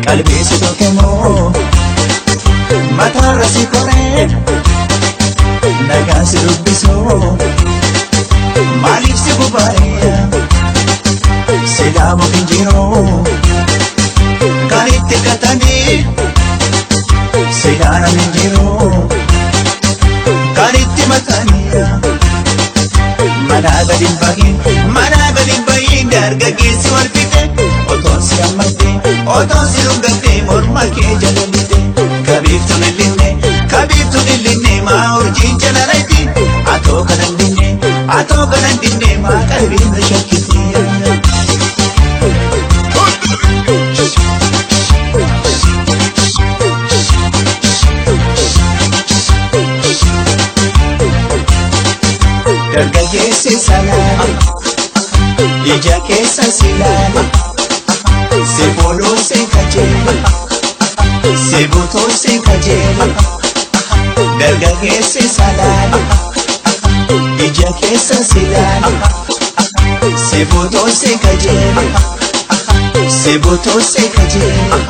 qalbii si tokkemoo mataarra si koree nagaan si dubbisoo maaliif si bubaa'ee silaamu hinjiroo kan itti katanii silaana hinjiroo kan itti matanii manaa gadi bahin dargaggeessi wal fixe otoon si hammatte otoon si dhungatte morma kee jalalite kabiiftuun illinne maa urjiin jalalayti atoo kanan dinne maa qalbiin na shakkiti dargaggeessi salaame ija keessa si laale si booloo si kajeele si butoo si kajeele dargaggeessi salaame ija keessa si laale si butoo si kajeele si butoo si kajeele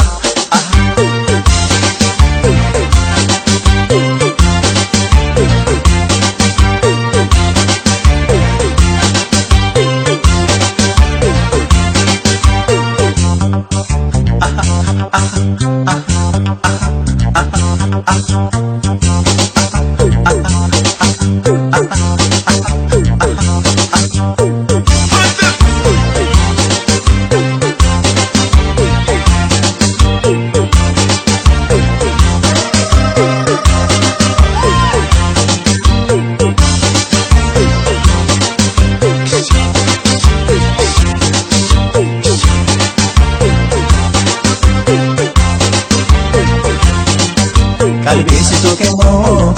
qalbii si tokkemoo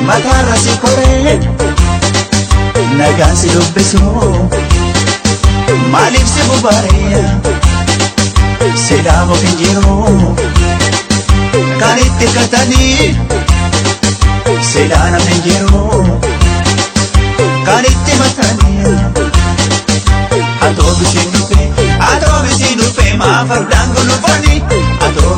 mataarra si koree nagaan si dubbisoo maaliif si bubaa'ee silaamu hinjiroo kan itti katanii silaana hinjiroo kan itti matanii atoo bisiin dhufe maa fardaan gulufanii atoo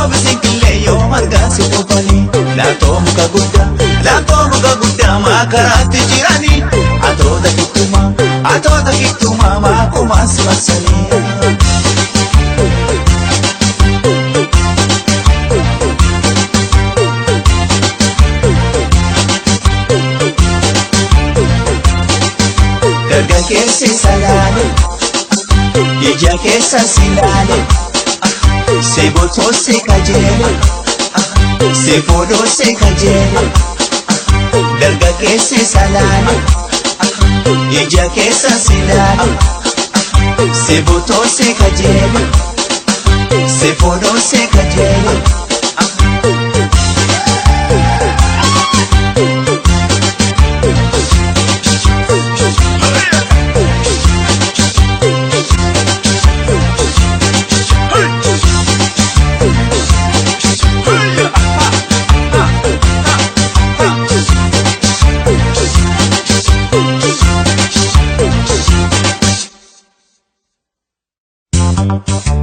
bisiin qillee yoo margaan si dhufanii laaftoo muka guddaa maa karaatti jiranii atoo dakittumaa maa kumaan si marsanii dargaggeessi salaame ija keessa si laale si butoo si kajeele si fuudhoo si kajeele dargaggeessi salaame ija keessa si laale si butoo si kajeele si fuudhoo si kajeele Thank you.